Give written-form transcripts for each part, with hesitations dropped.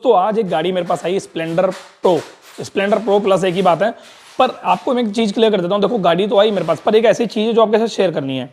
तो आज एक गाड़ी मेरे पास आई स्प्लेंडर प्रो प्लस एक ही बात है, पर आपको मैं एक चीज़ क्लियर कर देता हूँ। देखो गाड़ी तो आई मेरे पास, पर एक ऐसी चीज़ है जो आपके साथ शेयर करनी है।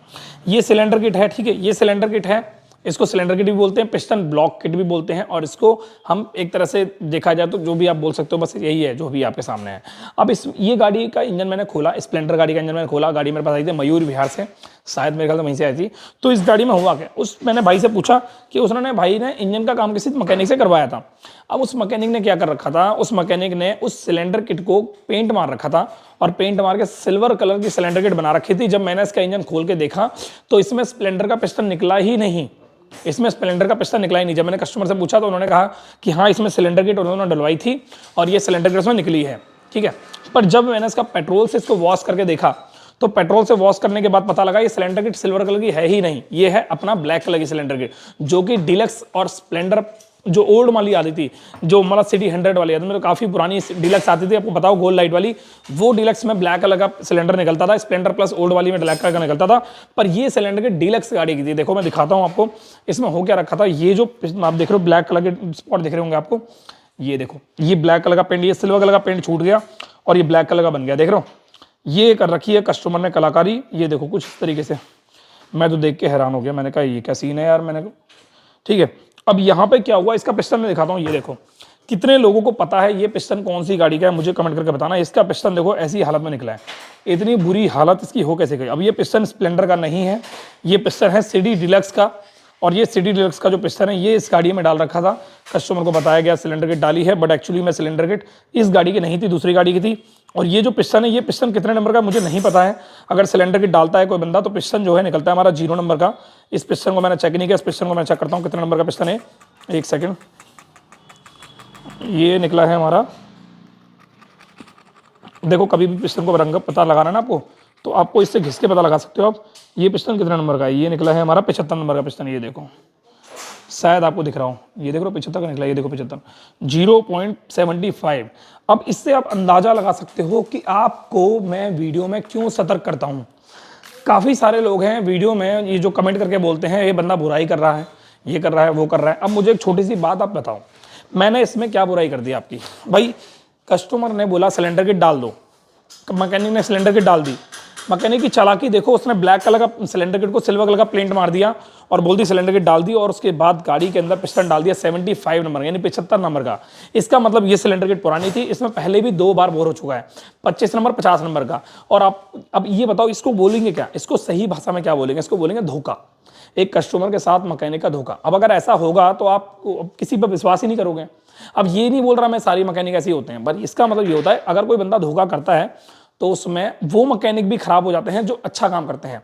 ये सिलेंडर किट है, ठीक है, ये सिलेंडर किट है, इसको सिलेंडर किट भी बोलते हैं, पिस्टन ब्लॉक किट भी बोलते हैं, और इसको हम एक तरह से देखा जाए तो जो भी आप बोल सकते हो, बस यही है जो भी आपके सामने है। अब ये गाड़ी का इंजन मैंने खोला, स्प्लेंडर गाड़ी का इंजन मैंने खोला। गाड़ी मेरे पास आई थी मयूर बिहार से, शायद मेरे ख्याल से वहीं से आई थी। तो इस गाड़ी में हुआ क्या, मैंने भाई से पूछा कि उसने भाई ने इंजन का काम किसी मैकेनिक से करवाया था। अब उस मैकेनिक ने क्या कर रखा था, उस मैकेनिक ने उस सिलेंडर किट को पेंट मार रखा था, और पेंट मार के सिल्वर कलर की सिलेंडर किट बना रखी थी। जब मैंने इसका इंजन खोल के देखा तो इसमें स्प्लेंडर का पिस्टन निकला ही नहीं, इसमें स्प्लेंडर का पिस्टन निकला ही नहीं। जब मैंने कस्टमर से पूछा तो उन्होंने कहा कि हाँ इसमें सिलेंडर किट उन्होंने डलवाई थी और ये सिलेंडर किट उसमें निकली है, ठीक है। पर जब मैंने इसका पेट्रोल से इसको वॉश करके देखा तो पेट्रोल से वॉश करने के बाद पता लगा ये सिलेंडर किट सिल्वर कलर की है ही नहीं, ये है अपना ब्लैक कलर की सिलेंडर किट, जो कि डीलक्स और स्प्लेंडर जो ओल्ड वाली आती थी, जो मतलब सिटी 100 वाली आती थी, मतलब काफ़ी पुरानी डीलक्स आती थी, आपको बताओ गोल्ड लाइट वाली, वो डीलक्स में ब्लैक कलर का सिलेंडर निकलता था, स्प्लेंडर प्लस ओल्ड वाली में ब्लैक कलर का निकलता था। पर ये सिलेंडर की डीलक्स गाड़ी की थी। देखो मैं दिखाता हूँ आपको इसमें हो क्या रखा था। ये जो आप देख रहे हो ब्लैक कलर के स्पॉट दिख रहे होंगे आपको, ये देखो, ये ब्लैक कलर का पेंट, ये सिल्वर कलर का पेंट छूट गया और ये ब्लैक कलर का बन गया, देख रहे हो। ये कर रखी है कस्टमर ने कलाकारी, ये देखो कुछ इस तरीके से। मैं तो देख के हैरान हो गया, मैंने कहा ये क्या सीन है यार, मैंने, ठीक है। अब यहाँ पे क्या हुआ, इसका पिस्टन मैं दिखाता हूँ, ये देखो। कितने लोगों को पता है ये पिस्टन कौन सी गाड़ी का है, मुझे कमेंट करके बताना। इसका पिस्टन देखो ऐसी हालत में निकला है, इतनी बुरी हालत इसकी हो कैसे गई। अब ये पिस्टन स्प्लेंडर का नहीं है, ये पिस्टन है सिटी डीलक्स का, और ये सिटी डीलक्स का जो पिस्टन है ये इस गाड़ी में डाल रखा था। कस्टमर को बताया गया सिलेंडर किट डाली है, बट एक्चुअली में सिलेंडर किट इस गाड़ी की नहीं थी, दूसरी गाड़ी की थी। और ये जो पिस्टन है, ये पिस्टन कितने नंबर का मुझे नहीं पता है। अगर सिलेंडर किट डालता है कोई बंदा तो पिस्टन जो है निकलता है हमारा 0 नंबर का। इस पिस्टन को मैंने चेक नहीं किया, इस पिस्टन को मैं चेक करता हूँ कितने नंबर का पिस्टन है। एक सेकेंड, ये निकला है हमारा, देखो कभी भी पिस्टन को रंग पता लगाना ना आपको, तो आपको इससे घिस के पता लगा सकते हो आप ये पिस्टन कितने नंबर का है। ये निकला है हमारा 75 नंबर का पिस्टन, ये देखो शायद आपको दिख रहा हो, ये देखो 75 का निकला, ये देखो 75, 0.75। अब इससे आप अंदाजा लगा सकते हो कि आपको मैं वीडियो में क्यों सतर्क करता हूँ। काफ़ी सारे लोग हैं वीडियो में ये जो कमेंट करके बोलते हैं ये बंदा बुराई कर रहा है, ये कर रहा है, वो कर रहा है। अब मुझे एक छोटी सी बात आप बताओ, मैंने इसमें क्या बुराई कर दी आपकी। भाई कस्टमर ने बोला सिलेंडर किट डाल दो, मैकेनिक ने सिलेंडर किट डाल दी। मैकेनिक की चालाकी देखो, उसने ब्लैक कलर का सिलेंडर किट को सिल्वर कलर का पेंट मार दिया और बोल दी सिलेंडर किट डाल दी, और उसके बाद गाड़ी के अंदर पिस्टन डाल दिया 75 नंबर यानी 75 नंबर का। इसका मतलब ये सिलेंडर किट पुरानी थी, इसमें पहले भी 2 बार बोर हो चुका है, 25 नंबर 50 नंबर का। और आप अब ये बताओ इसको बोलेंगे क्या, इसको सही भाषा में क्या बोलेंगे, इसको बोलेंगे धोखा, एक कस्टमर के साथ मैकेनिक का धोखा। अब अगर ऐसा होगा तो आप किसी पर विश्वास ही नहीं करोगे। अब ये नहीं बोल रहा मैं सारी मैकेनिक ऐसे ही होते हैं, पर इसका मतलब ये होता है अगर कोई बंदा धोखा करता है तो उसमें वो मैकेनिक भी खराब हो जाते हैं जो अच्छा काम करते हैं।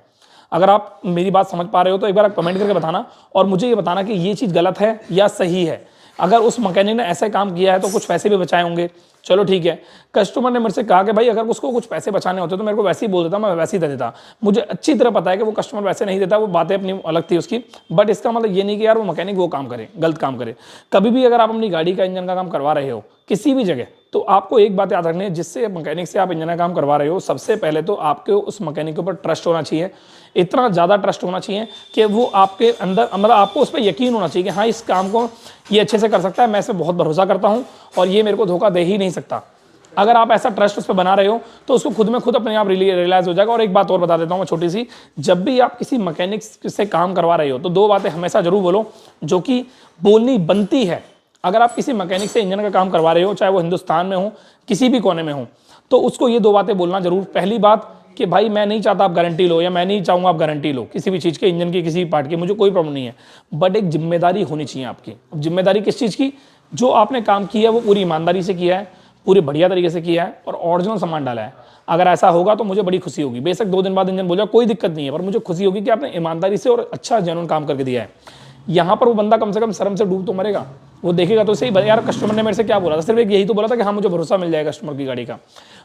अगर आप मेरी बात समझ पा रहे हो तो एक बार आप कमेंट करके बताना, और मुझे ये बताना कि ये चीज़ गलत है या सही है। अगर उस मैकेनिक ने ऐसा काम किया है तो कुछ पैसे भी बचाए होंगे, चलो ठीक है। कस्टमर ने मेरे से कहा कि भाई अगर उसको कुछ पैसे बचाने होते तो मेरे को वैसे ही बोल देता, मैं वैसे ही दे देता। मुझे अच्छी तरह पता है कि वो कस्टमर वैसे नहीं देता, वो बातें अपनी अलग थी उसकी, बट इसका मतलब ये नहीं कि यार वो मैकेनिक वो काम करे, गलत काम करे। कभी भी अगर आप अपनी गाड़ी का इंजन का काम करवा रहे हो किसी भी जगह, तो आपको एक बात याद रखनी है, जिससे मैकेनिक से आप इंजन का काम करवा रहे हो, सबसे पहले तो आपको उस मैकेनिक के ऊपर ट्रस्ट होना चाहिए, इतना ज़्यादा ट्रस्ट होना चाहिए कि वो आपके अंदर मतलब आपको उस पर यकीन होना चाहिए कि हाँ इस काम को ये अच्छे से कर सकता है, मैं इस पर बहुत भरोसा करता हूँ और ये मेरे को धोखा दे ही नहीं सकता। अगर आप ऐसा ट्रस्ट उस पर बना रहे हो तो उसको खुद में खुद अपने आप रियलाइज हो जाएगा। और एक बात और बता देता हूँ मैं छोटी सी, जब भी आप किसी मैकेनिक से काम करवा रहे हो तो 2 बातें हमेशा जरूर बोलो जो कि बोलनी बनती है। अगर आप किसी मैकेनिक से इंजन का काम करवा रहे हो, चाहे वो हिंदुस्तान में हो किसी भी कोने में हो, तो उसको ये 2 बातें बोलना जरूर। पहली बात कि भाई मैं नहीं चाहता आप गारंटी लो, या मैं नहीं चाहूँगा आप गारंटी लो किसी भी चीज़ के, इंजन की किसी भी पार्ट की, मुझे कोई प्रॉब्लम नहीं है, बट एक जिम्मेदारी होनी चाहिए आपकी। जिम्मेदारी किस चीज़ की, जो आपने काम किया है वो पूरी ईमानदारी से किया है, पूरे बढ़िया तरीके से किया है और ओरिजिनल सामान डाला है। अगर ऐसा होगा तो मुझे बड़ी खुशी होगी। बेशक 2 दिन बाद इंजन बोल जाए, कोई दिक्कत नहीं है, पर मुझे खुशी होगी कि आपने ईमानदारी से और अच्छा जेन्युइन काम करके दिया है। यहाँ पर वो बंदा कम से कम शर्म से डूब तो मरेगा, वो देखेगा तो सही यार कस्टमर ने मेरे से क्या बोला था, सिर्फ एक यही तो बोला था कि हाँ मुझे भरोसा मिल जाएगा कस्टमर की गाड़ी का।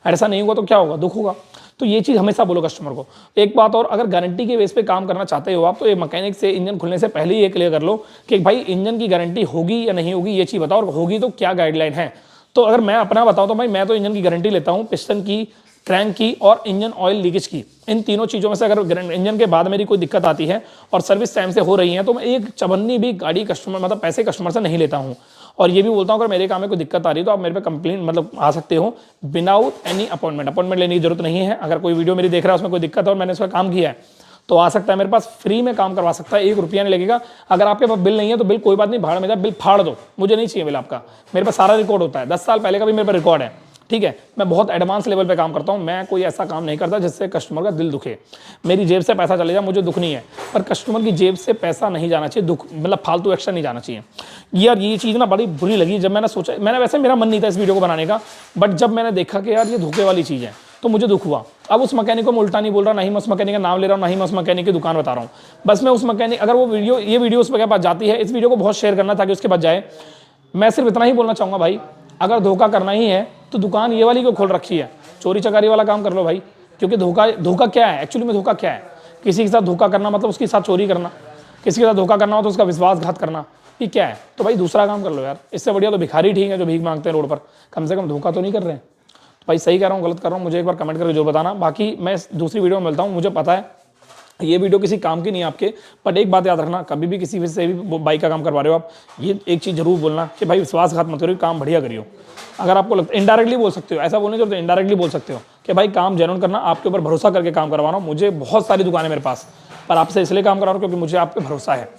ऐसा नहीं होगा तो क्या होगा, दुख होगा। तो ये चीज़ हमेशा बोलो कस्टमर को। एक बात और, अगर गारंटी के बेस पे काम करना चाहते हो आप, तो ये मैकेनिक से इंजन खुलने से पहले ही ये क्लियर कर लो कि भाई इंजन की गारंटी होगी या नहीं होगी, ये चीज़ बताओ, और होगी तो क्या गाइडलाइन है। तो अगर मैं अपना बताऊँ तो भाई मैं तो इंजन की गारंटी लेता हूँ, पिस्टन की, क्रैंक की और इंजन ऑयल लीकेज की। इन तीनों चीज़ों में से अगर इंजन के बाद मेरी कोई दिक्कत आती है और सर्विस टाइम से हो रही है तो मैं एक चवन्नी भी गाड़ी कस्टमर मतलब पैसे कस्टमर से नहीं लेता हूँ। और ये भी बोलता हूँ अगर मेरे काम में कोई दिक्कत आ रही है तो आप मेरे पे कंप्लेंट मतलब आ सकते हो विदाउट एनी अपॉइंटमेंट लेने की जरूरत नहीं है। अगर कोई वीडियो मेरी देख रहा है उसमें कोई दिक्कत है और मैंने उसका काम किया है तो आ सकता है मेरे पास, फ्री में काम करवा सकता है, 1 रुपया नहीं लगेगा। अगर आपके पास बिल नहीं है तो बिल कोई बात नहीं, भाड़ में जाए, बिल फाड़ दो, मुझे नहीं चाहिए बिल आपका। मेरे पास सारा रिकॉर्ड होता है, 10 साल पहले का भी मेरे पास रिकॉर्ड है, ठीक है। मैं बहुत एडवांस लेवल पे काम करता हूँ, मैं कोई ऐसा काम नहीं करता जिससे कस्टमर का दिल दुखे। मेरी जेब से पैसा चले जाए मुझे दुख नहीं है, पर कस्टमर की जेब से पैसा नहीं जाना चाहिए, दुख मतलब फालतू एक्स्ट्रा नहीं जाना चाहिए। यार ये चीज़ ना बड़ी बुरी लगी जब मैंने सोचा, मैंने वैसे मेरा मन नहीं था इस वीडियो को बनाने का, बट जब मैंने देखा कि यार ये धोखे वाली चीज़ है तो मुझे दुख हुआ। अब उस मैकेनिक को मैं उल्टा नहीं बोल रहा, नहीं मैं उस मैकेनिक का नाम ले रहा हूँ, नहीं मैं उस मैकेनिक की दुकान बता रहा हूँ। बस मैं उस मैकेनिक, अगर वो ये वीडियो उस के पास जाती है, इस वीडियो को बहुत शेयर करना ताकि उसके पास जाए। मैं सिर्फ इतना ही बोलना चाहूँगा भाई, अगर धोखा करना ही है तो दुकान ये वाली को खोल रखी है, चोरी चकारी वाला काम कर लो भाई। क्योंकि धोखा क्या है एक्चुअली में, धोखा क्या है? किसी के साथ धोखा करना मतलब उसके साथ चोरी करना, किसी के साथ धोखा करना हो तो उसका विश्वासघात करना, ये क्या है? तो भाई दूसरा काम कर लो यार, इससे बढ़िया तो भिखारी ठीक है जो भीख मांगते हैं रोड पर, कम से कम धोखा तो नहीं कर रहे हैं। तो भाई सही कह रहा हूँ गलत कर रहा हूँ, मुझे एक बार कमेंट करके जो बताना। बाकी मैं दूसरी वीडियो में मिलता हूँ, मुझे पता है ये वीडियो किसी काम की नहीं है आपके, बट एक बात याद रखना, कभी भी किसी से भी बाइक का काम करवा रहे हो आप, ये एक चीज़ जरूर बोलना कि भाई विश्वासघात मत करो, काम बढ़िया करियो। अगर आपको लगता है इनडायरेक्टली बोल सकते हो, ऐसा बोलने जो इनडायरेक्टली बोल सकते हो कि भाई काम जेन्युइन करना, आपके ऊपर भरोसा करके काम करवा रहा हूँ। मुझे बहुत सारी दुकानें मेरे पास, पर आपसे इसलिए काम करा रहा हूँ क्योंकि मुझे आप पे भरोसा है।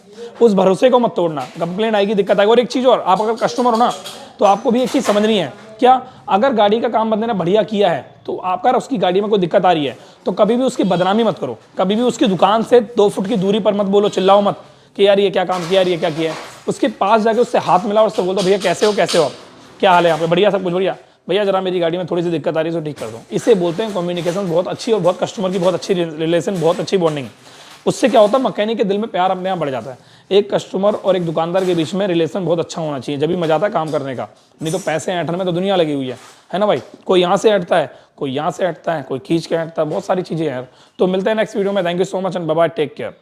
उस भरोसे को मत तोड़ना, कंप्लेंट आएगी, दिक्कत आएगी। और एक चीज़ और, आप अगर कस्टमर हो ना तो आपको भी एक चीज़ समझनी है, क्या अगर गाड़ी का काम बंदे ने बढ़िया किया है तो आपका उसकी गाड़ी में कोई दिक्कत आ रही है तो कभी भी उसकी बदनामी मत करो, कभी भी उसकी दुकान से 2 फुट की दूरी पर मत बोलो, चिल्लाओ मत कि यार ये क्या काम किया, यार ये क्या किया है। उसके पास जाके उससे हाथ मिलाओ और उससे बोल दो भैया कैसे हो आप, क्या हाल है यहाँ पे, बढ़िया, सब कुछ बढ़िया, भैया जरा मेरी गाड़ी में थोड़ी सी दिक्कत आ रही है तो ठीक कर दो। इसे बोलते हैं कम्युनिकेशन बहुत अच्छी, और बहुत कस्टमर की बहुत अच्छी रिलेशन, बहुत अच्छी बॉन्डिंग। उससे क्या होता है, मैकेनिक के दिल में प्यार अपने आप बढ़ जाता है। एक कस्टमर और एक दुकानदार के बीच में रिलेशन बहुत अच्छा होना चाहिए, जब भी मजा आता है काम करने का। नहीं तो पैसे ऐंठने में तो दुनिया लगी हुई है ना भाई। कोई यहाँ से ऐंठता है, कोई यहाँ से ऐंठता है, कोई खींच के ऐंठता है, बहुत सारी चीज़ें यार। तो मिलते हैं नेक्स्ट वीडियो में। Thank you so much and bye bye, take care.